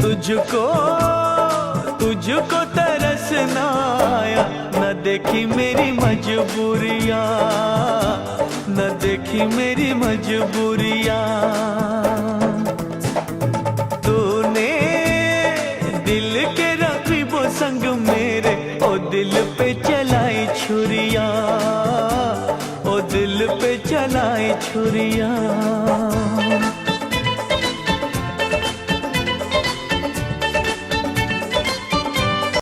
तुझको तुझको तरस ना आया, न देखी मेरी मजबूरियाँ, न देखी मेरी मजबूरियाँ। तूने दिल के रखी वो संग मेरे, ओ दिल पे चलाई छुरियाँ, ओ दिल पे चलाई छुरियाँ।